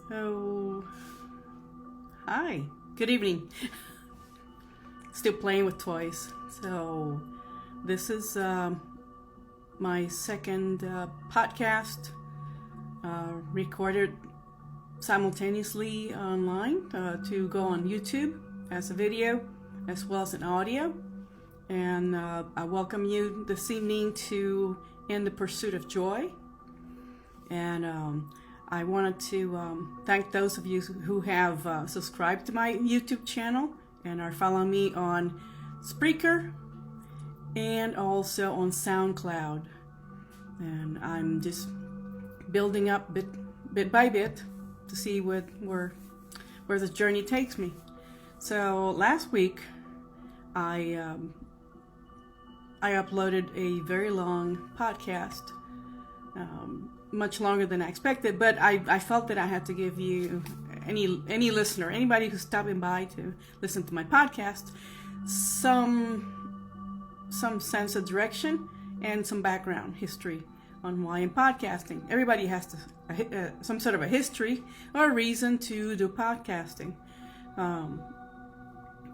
Oh, hi. Good evening. Still playing with toys. So, this is my second podcast recorded simultaneously online to go on YouTube as a video as well as an audio. And I welcome you this evening to In the Pursuit of Joy. And I wanted to thank those of you who have subscribed to my YouTube channel and are following me on Spreaker and also on SoundCloud. And I'm just building up bit by bit to see where this journey takes me. So last week I uploaded a very long podcast. Much longer than I expected, but I felt that I had to give you any listener, anybody who's stopping by to listen to my podcast, some sense of direction and some background history on why I'm podcasting. Everybody has to some sort of a history or a reason to do podcasting.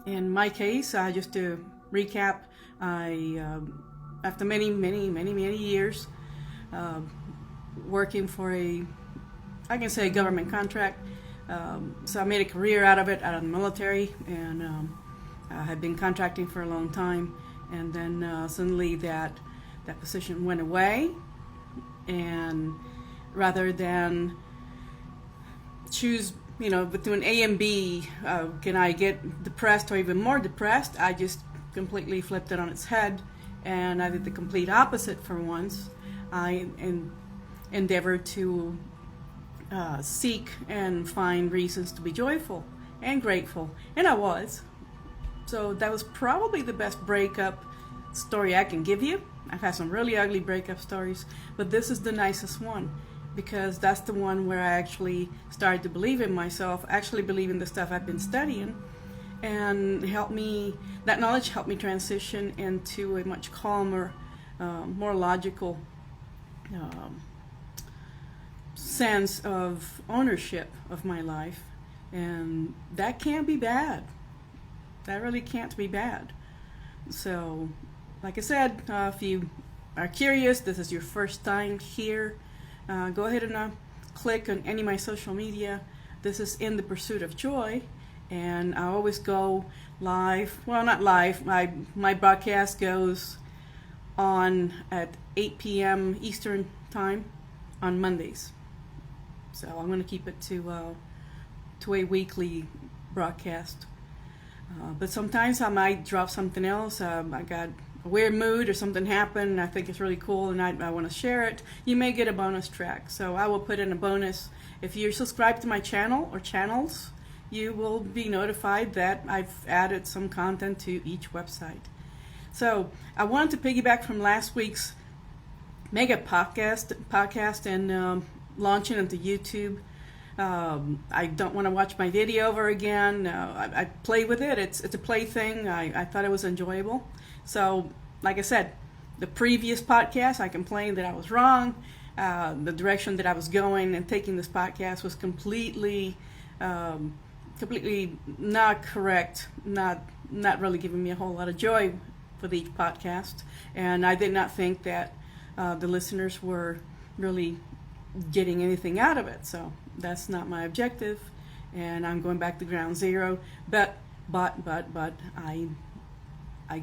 In my case, just to recap, I after many years working for a government contract. So I made a career out of the military, and I had been contracting for a long time. And then suddenly that position went away, and rather than choose, between A and B, can I get depressed or even more depressed, I just completely flipped it on its head, and I did the complete opposite for once. I endeavored to seek and find reasons to be joyful and grateful, and I was. So that was probably the best breakup story I can give you. I've had some really ugly breakup stories, but this is the nicest one, because that's the one where I actually started to believe in myself, actually believe in the stuff I've been studying, and that knowledge helped me transition into a much calmer, more logical sense of ownership of my life. And that can't be bad. That really can't be bad. So, like I said, if you are curious, this is your first time here, go ahead and click on any of my social media. This is In the Pursuit of Joy, and I always go live. Well, not live. My broadcast goes on at 8 p.m. Eastern time on Mondays. So I'm going to keep it to a weekly broadcast. But sometimes I might drop something else. I got a weird mood or something happened, I think it's really cool, and I want to share it. You may get a bonus track. So I will put in a bonus. If you're subscribed to my channel or channels, you will be notified that I've added some content to each website. So I wanted to piggyback from last week's mega podcast and launching into YouTube. I don't want to watch my video over again. I play with it. It's a plaything. I thought it was enjoyable. So, like I said, the previous podcast, I complained that I was wrong. The direction that I was going and taking this podcast was completely not correct. Not really giving me a whole lot of joy with each podcast. And I did not think that the listeners were really getting anything out of it. So that's not my objective, and I'm going back to ground zero. But I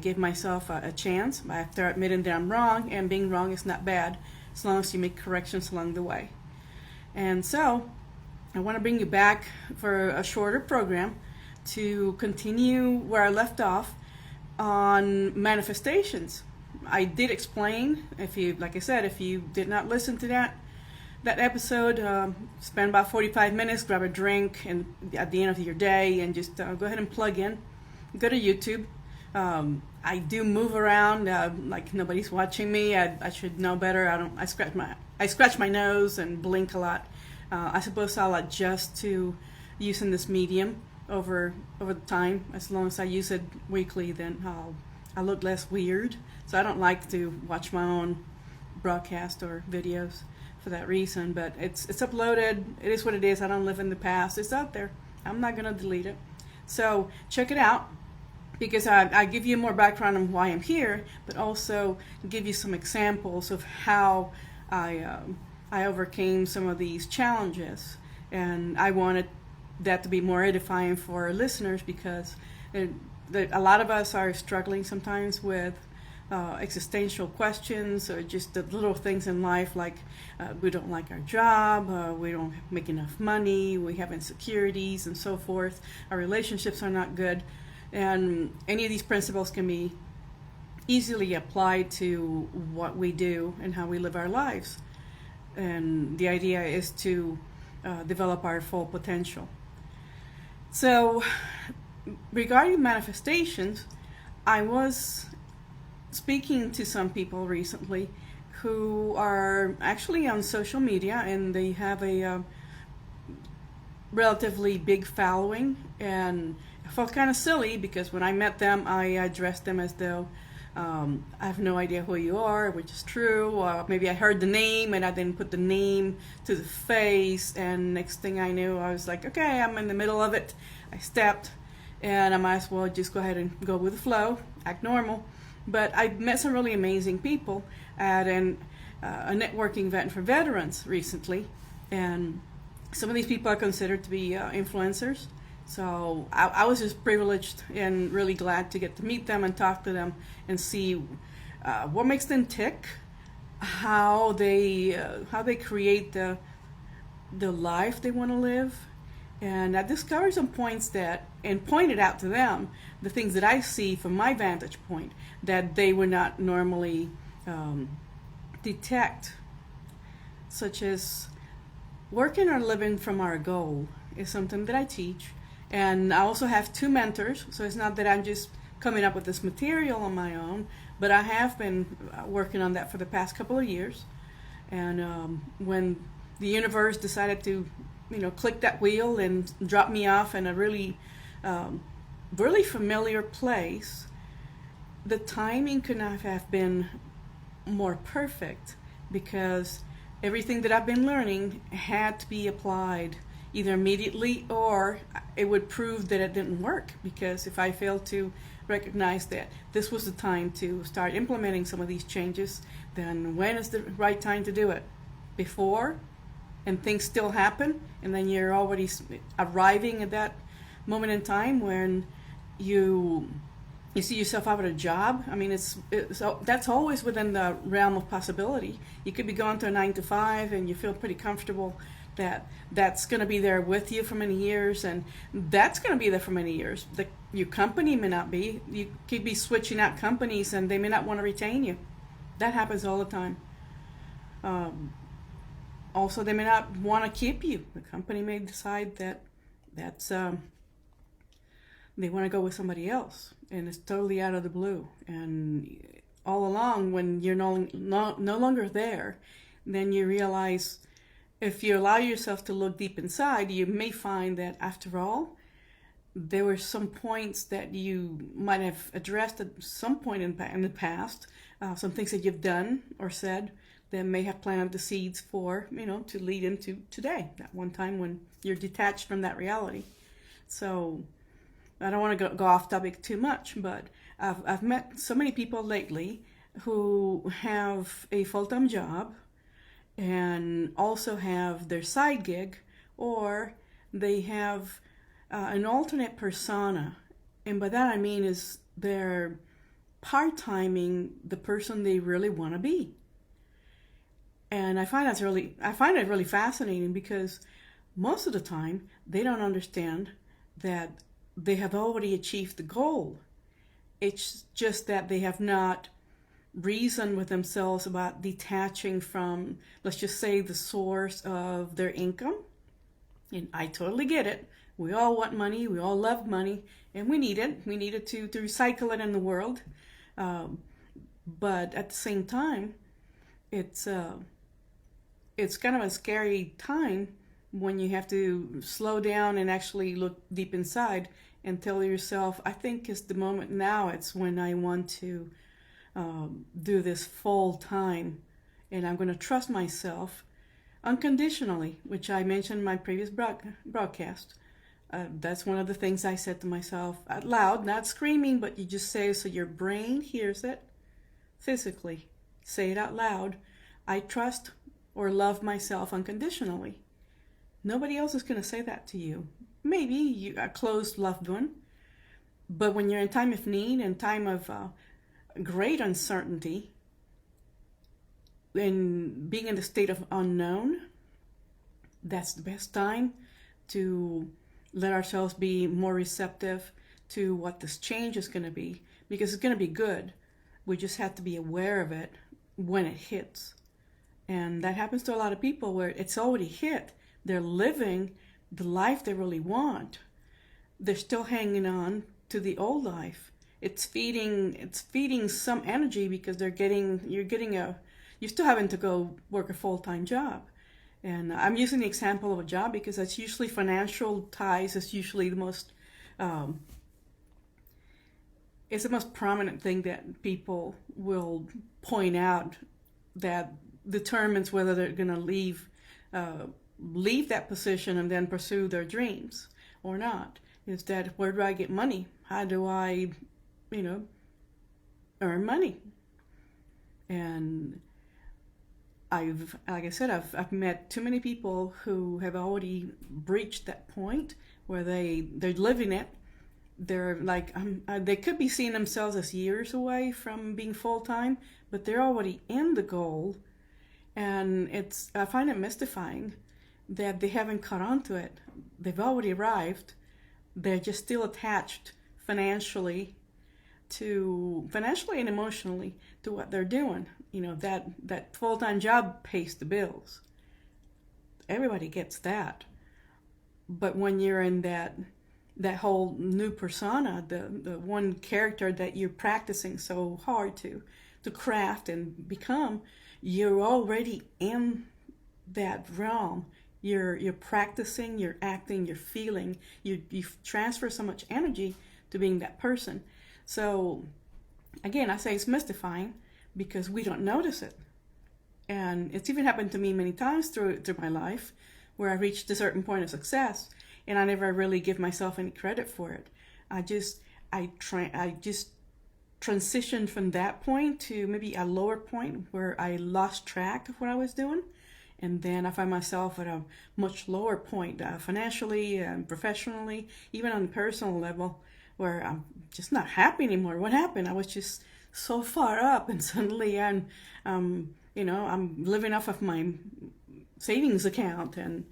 gave myself a chance after admitting that I'm wrong, and being wrong is not bad as long as you make corrections along the way. And so I want to bring you back for a shorter program to continue where I left off on manifestations. I did explain, if you did not listen to that episode, spend about 45 minutes, grab a drink, and at the end of your day, and just go ahead and plug in. Go to YouTube. I do move around like nobody's watching me. I should know better. I scratch my nose and blink a lot. I suppose I'll adjust to using this medium over the time. As long as I use it weekly, then I'll look less weird. So I don't like to watch my own broadcast or videos for that reason. But it's uploaded. It is what it is. I don't live in the past. It's out there. I'm not going to delete it. So check it out, because I give you more background on why I'm here, but also give you some examples of how I overcame some of these challenges. And I wanted that to be more edifying for our listeners, because a lot of us are struggling sometimes with existential questions, or just the little things in life, like we don't like our job, we don't make enough money, we have insecurities and so forth, our relationships are not good. And any of these principles can be easily applied to what we do and how we live our lives. And the idea is to develop our full potential. So, regarding manifestations, I was speaking to some people recently who are actually on social media, and they have a relatively big following. And I felt kind of silly, because when I met them, I addressed them as though I have no idea who you are, which is true. Maybe I heard the name and I didn't put the name to the face, and next thing I knew, I was like, okay, I'm in the middle of it. I stepped, and I might as well just go ahead and go with the flow, act normal. But I met some really amazing people at a networking event for veterans recently, and some of these people are considered to be influencers. So I was just privileged and really glad to get to meet them and talk to them and see what makes them tick, how they create the life they want to live. And I discovered some points and pointed out to them the things that I see from my vantage point that they would not normally detect, such as working or living from our goal is something that I teach. And I also have 2 mentors, so it's not that I'm just coming up with this material on my own, but I have been working on that for the past couple of years. And when the universe decided to, click that wheel and drop me off in a really, really familiar place, the timing could not have been more perfect, because everything that I've been learning had to be applied either immediately, or it would prove that it didn't work, because if I failed to recognize that this was the time to start implementing some of these changes, then when is the right time to do it? Before, and things still happen, and then you're already arriving at that moment in time when you see yourself out of a job. I mean, that's always within the realm of possibility. You could be going to a 9 to 5 and you feel pretty comfortable that that's going to be there with you for many years, and that's going to be there for many years. Your company may not be. You could be switching out companies and they may not want to retain you. That happens all the time. Also, they may not want to keep you. The company may decide that they want to go with somebody else, and it's totally out of the blue. And all along, when you're no longer there, then you realize, if you allow yourself to look deep inside, you may find that after all, there were some points that you might have addressed at some point in the past, some things that you've done or said that may have planted the seeds for, to lead into today, that one time when you're detached from that reality. So I don't want to go off topic too much, but I've met so many people lately who have a full-time job and also have their side gig, or they have an alternate persona. And by that I mean is they're part-timing the person they really want to be. And I find it really fascinating, because most of the time they don't understand that they have already achieved the goal. It's just that they have not reasoned with themselves about detaching from, let's just say, the source of their income. And I totally get it. We all want money. We all love money, and we need it. We need it to recycle it in the world. But at the same time, it's kind of a scary time when you have to slow down and actually look deep inside and tell yourself, I think it's the moment now. It's when I want to do this full time and I'm going to trust myself unconditionally, which I mentioned in my previous broadcast. That's one of the things I said to myself out loud, not screaming, but you just say so your brain hears it physically. Say it out loud. I trust or love myself unconditionally. Nobody else is going to say that to you. Maybe a close loved one, but when you're in time of need and time of great uncertainty, and being in the state of unknown, that's the best time to let ourselves be more receptive to what this change is going to be, because it's going to be good. We just have to be aware of it when it hits. And that happens to a lot of people where it's already hit. They're living the life they really want. They're still hanging on to the old life. It's feeding some energy because you're still having to go work a full-time job. And I'm using the example of a job because that's usually financial ties. It's usually the most it's the most prominent thing that people will point out that determines whether they're going to leave that position and then pursue their dreams or not. Is that where do I get money? How do I, earn money? And like I said, I've met too many people who have already reached that point where they're living it. They're like, they could be seeing themselves as years away from being full-time, but they're already in the goal. And I find it mystifying that they haven't caught on to it. They've already arrived. They're just still attached financially and emotionally to what they're doing. That full-time job pays the bills. Everybody gets that. But when you're in that whole new persona, the one character that you're practicing so hard to craft and become, you're already in that realm. You're practicing, you're acting, you're feeling, you transfer so much energy to being that person. So again, I say it's mystifying because we don't notice it. And it's even happened to me many times through my life where I reached a certain point of success and I never really give myself any credit for it. I just transitioned from that point to maybe a lower point where I lost track of what I was doing. And then I find myself at a much lower point financially and professionally, even on a personal level, where I'm just not happy anymore. What happened? I was just so far up, and suddenly I'm living off of my savings account, and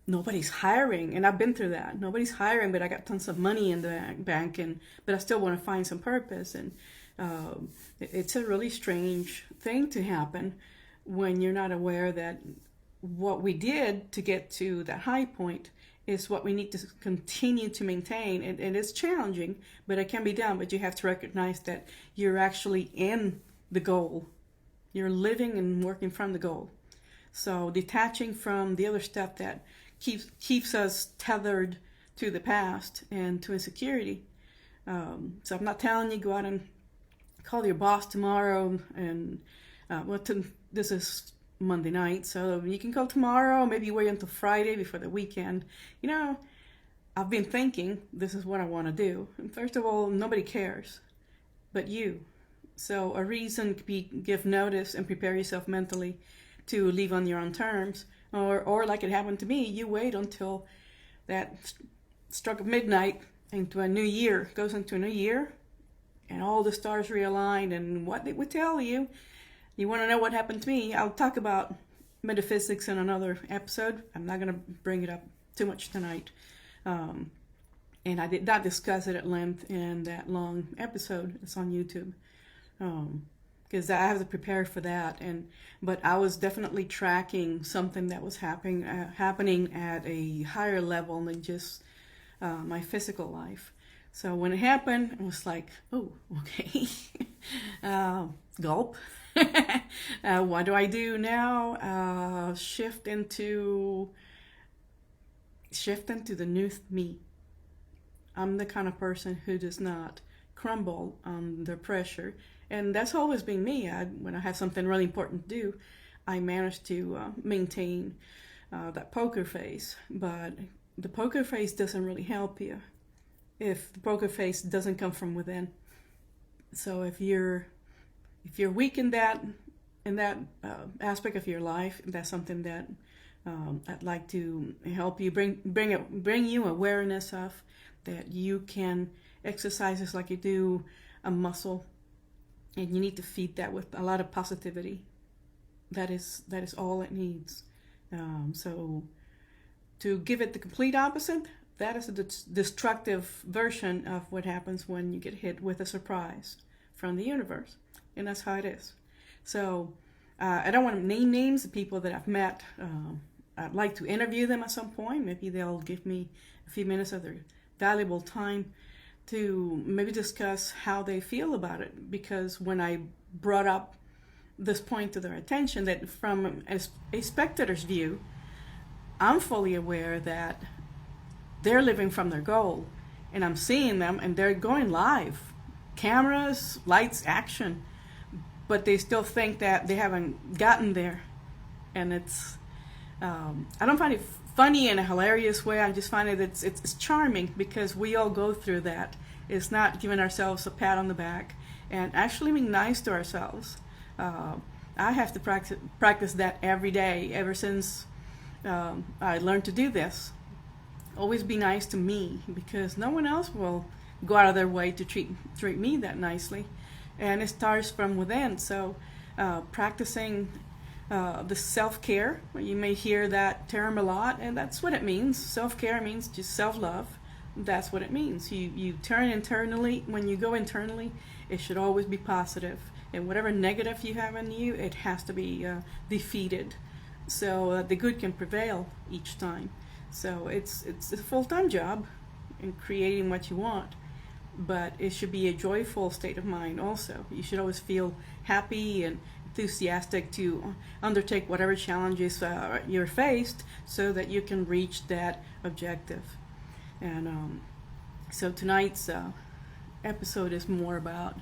nobody's hiring. And I've been through that. Nobody's hiring, but I got tons of money in the bank, but I still want to find some purpose. And it's a really strange thing to happen when you're not aware that what we did to get to that high point is what we need to continue to maintain. And it's challenging, but it can be done. But you have to recognize that you're actually in the goal. You're living and working from the goal. So detaching from the other stuff that keeps us tethered to the past and to insecurity. So I'm not telling you go out and call your boss tomorrow and this is Monday night, so you can call tomorrow, maybe wait until Friday before the weekend. I've been thinking this is what I want to do. And first of all, nobody cares but you. So a reason could be give notice and prepare yourself mentally to leave on your own terms. Or like it happened to me, you wait until that stroke of midnight into a new year, goes into a new year, and all the stars realign, and what they would tell you. You want to know what happened to me? I'll talk about metaphysics in another episode. I'm not going to bring it up too much tonight. And I did not discuss it at length in that long episode. It's on YouTube. Because I have to prepare for that. But I was definitely tracking something that was happening at a higher level than just my physical life. So when it happened, it was like, oh, okay. Gulp. What do I do now? Shift into the new me. I'm the kind of person who does not crumble under pressure And that's always been me. When I have something really important to do, I manage to maintain that poker face. But the poker face doesn't really help you if the poker face doesn't come from within. So if you're weak in that aspect of your life, that's something that I'd like to help you bring you awareness of, that you can exercise just like you do a muscle, and you need to feed that with a lot of positivity. That is all it needs. So to give it the complete opposite, that is a destructive version of what happens when you get hit with a surprise from the universe. And that's how it is. So I don't want to name names of people that I've met. I'd like to interview them at some point. Maybe they'll give me a few minutes of their valuable time to maybe discuss how they feel about it. Because when I brought up this point to their attention, that from a spectator's view, I'm fully aware that they're living from their goal, and I'm seeing them, and they're going live, cameras, lights, action, but they still think that they haven't gotten there. And it's I don't find it funny in a hilarious way. I just find it's charming, because we all go through that. It's not giving ourselves a pat on the back and actually being nice to ourselves. I have to practice that every day ever since I learned to do this. Always be nice to me, because no one else will go out of their way to treat me that nicely, and it starts from within. So practicing the self-care, you may hear that term a lot, and that's what it means. Self-care means just self-love. That's what it means. You turn internally. When you go internally, it should always be positive, and whatever negative you have in you, it has to be defeated, so the good can prevail each time. So it's a full-time job in creating what you want, but it should be a joyful state of mind also. You should always feel happy and enthusiastic to undertake whatever challenges you're faced, so that you can reach that objective. And so tonight's episode is more about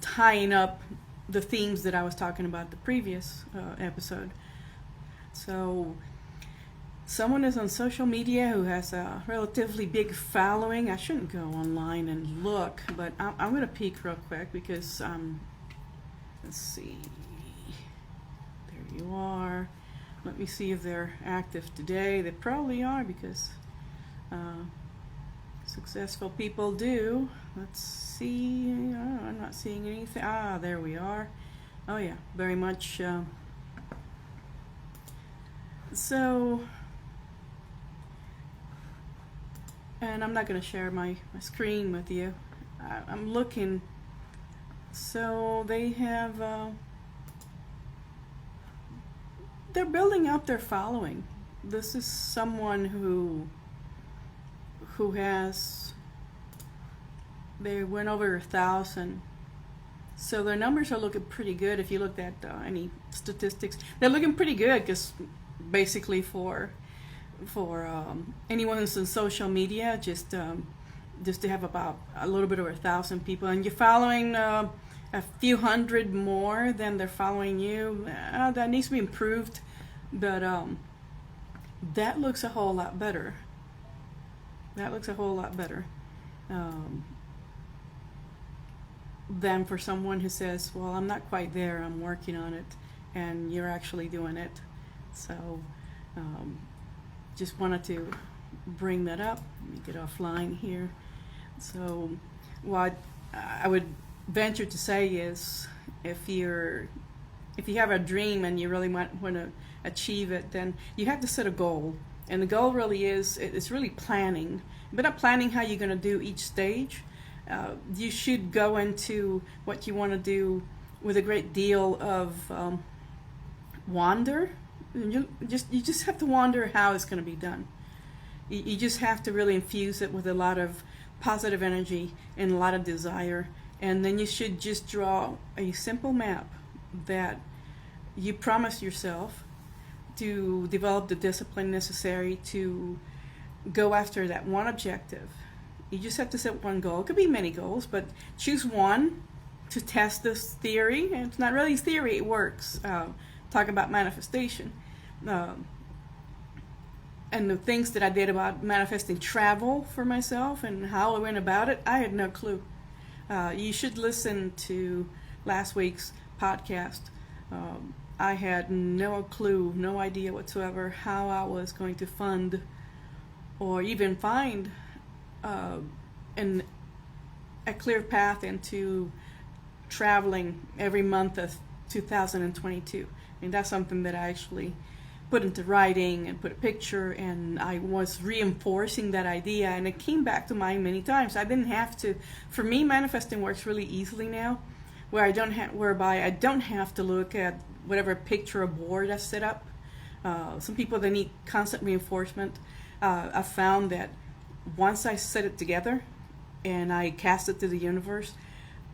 tying up the themes that I was talking about the previous episode. So someone is on social media who has a relatively big following. I shouldn't go online and look, but I'm going to peek real quick, because let's see, there you are. Let me see if they're active today. They probably are, because successful people do. Let's see. I'm not seeing anything. There we are. Oh yeah, very much. So, and I'm not going to share my screen with you. I'm looking. So they have, they're building up their following. This is someone who has, they went over 1,000. So their numbers are looking pretty good. If you looked at any statistics, they're looking pretty good, because basically for anyone who's on social media, just to have about a little bit over 1,000 people, and you're following a few hundred more than they're following you, that needs to be improved. But that looks a whole lot better. That looks a whole lot better than for someone who says, well, I'm not quite there, I'm working on it, and you're actually doing it. So just wanted to bring that up. Let me get offline here. So what I would venture to say is, if you have a dream and you really want to achieve it, then you have to set a goal. And the goal really it's really planning, but not planning how you're going to do each stage. You should go into what you want to do with a great deal of wonder. You just have to wonder how it's going to be done. You just have to really infuse it with a lot of positive energy and a lot of desire. And then you should just draw a simple map that you promise yourself to develop the discipline necessary to go after that one objective. You just have to set one goal. It could be many goals, but choose one to test this theory, and it's not really theory, it works. Talk about manifestation. And the things that I did about manifesting travel for myself and how I went about it, I had no clue. You should listen to last week's podcast. I had no clue, no idea whatsoever how I was going to fund or even find a clear path into traveling every month of 2022. And that's something that I actually put into writing and put a picture, and I was reinforcing that idea, and it came back to mind many times. I didn't have to. For me, manifesting works really easily now, whereby I don't have to look at whatever picture or board I set up. Some people, they need constant reinforcement. I found that once I set it together and I cast it to the universe,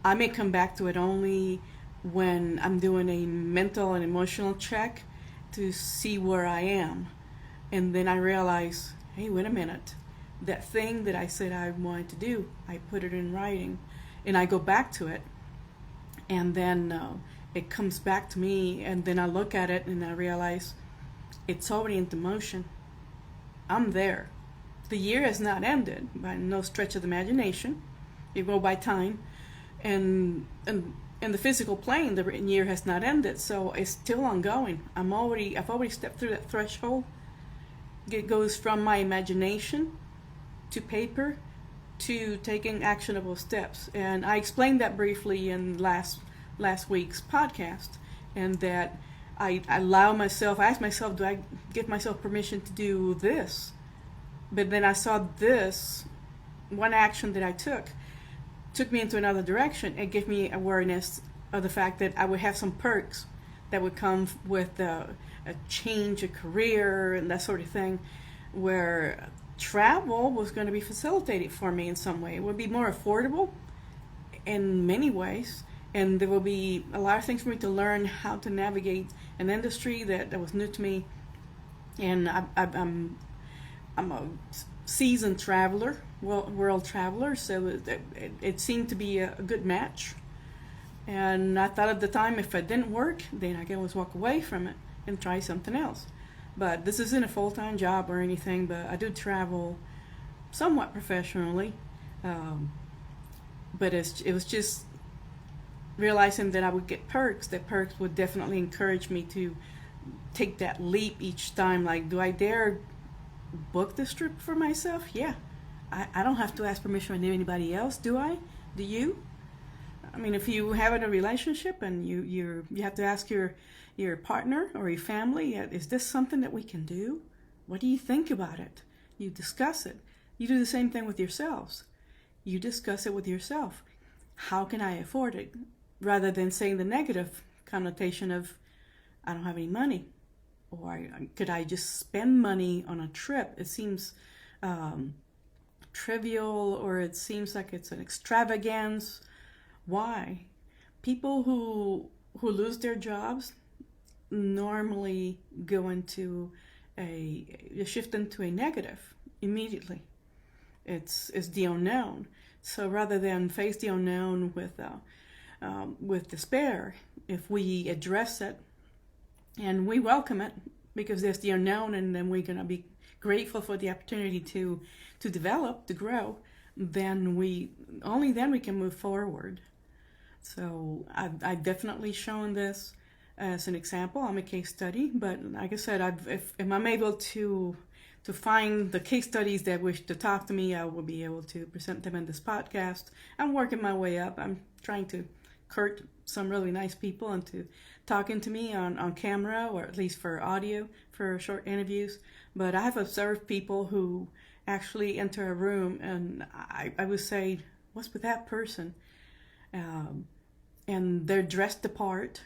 I may come back to it only when I'm doing a mental and emotional check to see where I am. And then I realize, hey, wait a minute. That thing that I said I wanted to do, I put it in writing. And I go back to it. And then it comes back to me. And then I look at it and I realize it's already into motion. I'm there. The year has not ended by no stretch of the imagination. You go by time. And the physical plane, the written year has not ended, so it's still ongoing. I've already stepped through that threshold. It goes from my imagination to paper to taking actionable steps. And I explained that briefly in last week's podcast, and that I asked myself, do I give myself permission to do this? But then I saw this one action that I took me into another direction. It gave me awareness of the fact that I would have some perks that would come with a change, a career, and that sort of thing, where travel was going to be facilitated for me in some way. It would be more affordable in many ways, and there will be a lot of things for me to learn how to navigate an industry that was new to me. And I'm a seasoned traveler, world traveler, so it seemed to be a good match. And I thought at the time, if it didn't work, then I could always walk away from it and try something else. But this isn't a full-time job or anything, but I do travel somewhat professionally. But it was just realizing that I would get perks. That perks would definitely encourage me to take that leap each time. Like, do I dare book this trip for myself? Yeah. I don't have to ask permission from anybody else, do I? Do you? I mean, if you have a relationship and you have to ask your partner or your family, is this something that we can do? What do you think about it? You discuss it. You do the same thing with yourselves. You discuss it with yourself. How can I afford it? Rather than saying the negative connotation of, I don't have any money. Or could I just spend money on a trip? It seems trivial, or it seems like it's an extravagance. Why? People who lose their jobs normally go into a shift into a negative immediately. It's the unknown. So rather than face the unknown with despair, if we address it and we welcome it, because there's the unknown, and then we're going to be grateful for the opportunity to develop, to grow, then we can move forward. So I've definitely shown this as an example. I'm a case study, but like I said, if I'm able to find the case studies that wish to talk to me, I will be able to present them in this podcast. I'm working my way up. I'm trying to court some really nice people into talking to me on camera, or at least for audio, for short interviews. But I have observed people who actually enter a room, and I would say, what's with that person? And they're dressed the part,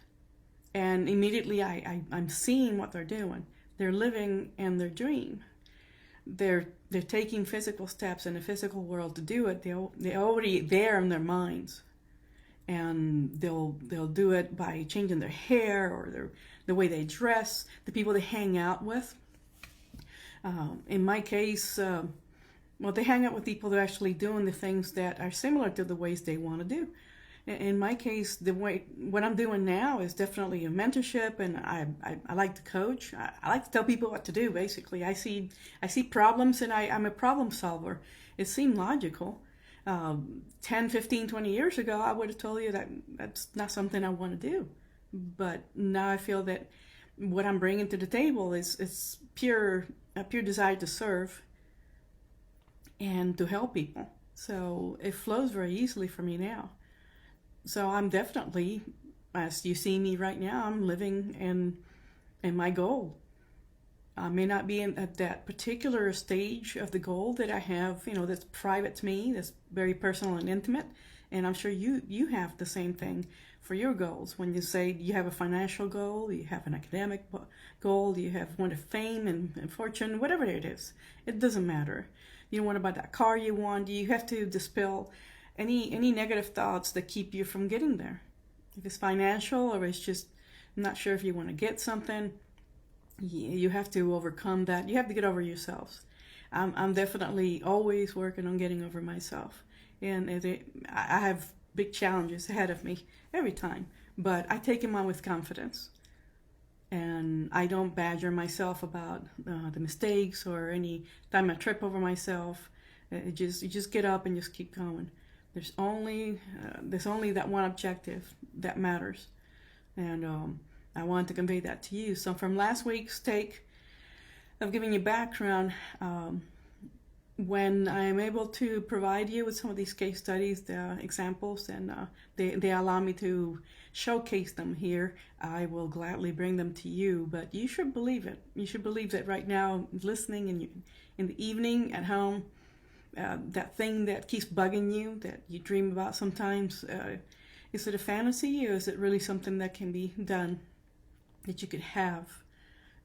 and immediately I'm seeing what they're doing. They're living in their dream. They're taking physical steps in the physical world to do it. They're already there in their minds, and they'll do it by changing their hair or the way they dress, the people they hang out with. In my case, they hang out with people that are actually doing the things that are similar to the ways they want to do. In my case, what I'm doing now is definitely a mentorship, and I like to coach. I like to tell people what to do. Basically, I see problems, and I'm a problem solver. It seemed logical. 10, 15, 20 years ago, I would have told you that that's not something I want to do. But now I feel that what I'm bringing to the table is a pure desire to serve and to help people. So it flows very easily for me now. So I'm definitely, as you see me right now, I'm living in my goal. I may not be at that particular stage of the goal that I have, that's private to me, that's very personal and intimate. And I'm sure you have the same thing for your goals. When you say you have a financial goal, you have an academic goal, you have one of fame and fortune, whatever it is, it doesn't matter. You want to buy that car you want, you have to dispel any negative thoughts that keep you from getting there. If it's financial or it's just not sure if you want to get something, you have to overcome that. You have to get over yourselves. I'm definitely always working on getting over myself. And I have big challenges ahead of me every time. But I take them on with confidence. And I don't badger myself about the mistakes or any time I trip over myself. You just get up and just keep going. There's only that one objective that matters. And I want to convey that to you. So from last week's take of giving you background, when I'm able to provide you with some of these case studies, the examples, and they allow me to showcase them here, I will gladly bring them to you. But you should believe it. You should believe that right now, listening in the evening at home, that thing that keeps bugging you, that you dream about sometimes, is it a fantasy or is it really something that can be done, that you could have?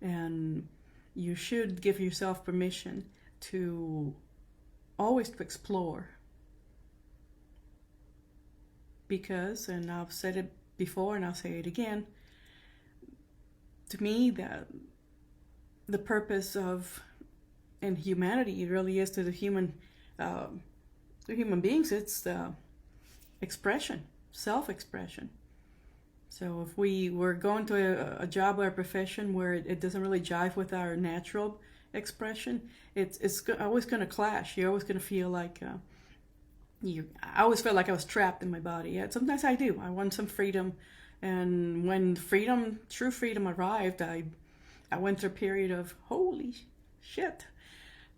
And you should give yourself permission to always to explore. Because, and I've said it before and I'll say it again, to me the purpose of and humanity, it really is to the human beings, it's expression, self-expression. So if we were going to a job or a profession where it doesn't really jive with our natural expression, it's always going to clash. You're always going to feel like I always felt like I was trapped in my body. Yeah, sometimes I do. I want some freedom, and when true freedom arrived, I went through a period of holy shit.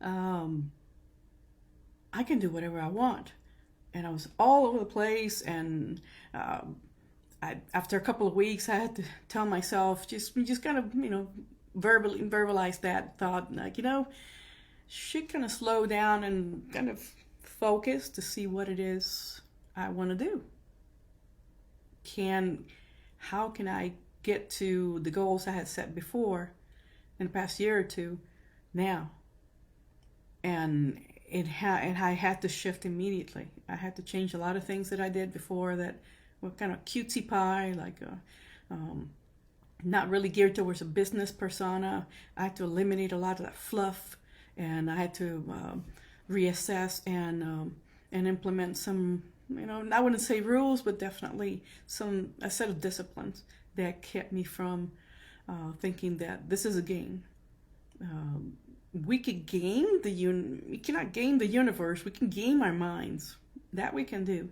I can do whatever I want, and I was all over the place. And after a couple of weeks, I had to tell myself, just kind of verbalize that thought, like should kind of slow down and kind of focus to see what it is I want to do. How can I get to the goals I had set before in the past year or two now? And I had to shift immediately. I had to change a lot of things that I did before that were kind of cutesy pie, like not really geared towards a business persona. I had to eliminate a lot of that fluff, and I had to reassess and implement some, I wouldn't say rules, but definitely a set of disciplines that kept me from thinking that this is a game. We could we cannot game the universe. We can game our minds. That we can do.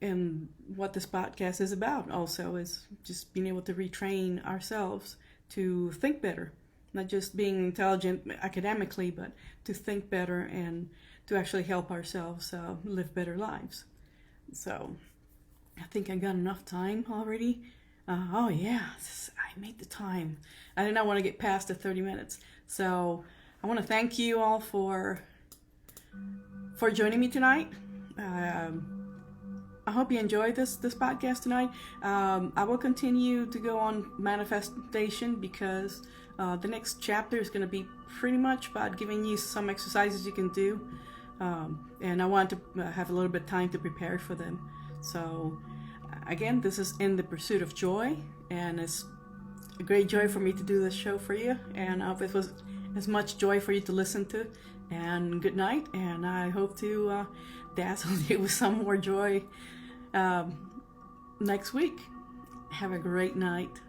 And what this podcast is about also is just being able to retrain ourselves to think better. Not just being intelligent academically, but to think better and to actually help ourselves live better lives. So I think I got enough time already. Oh yeah, I made the time. I did not want to get past the 30 minutes. So I want to thank you all for joining me tonight. I hope you enjoyed this podcast tonight. I will continue to go on manifestation because the next chapter is going to be pretty much about giving you some exercises you can do. And I want to have a little bit of time to prepare for them. So again, this is In the Pursuit of Joy, and it's a great joy for me to do this show for you, and I hope it was as much joy for you to listen to and good night, and I hope to dazzle you with some more joy next week. Have a great night.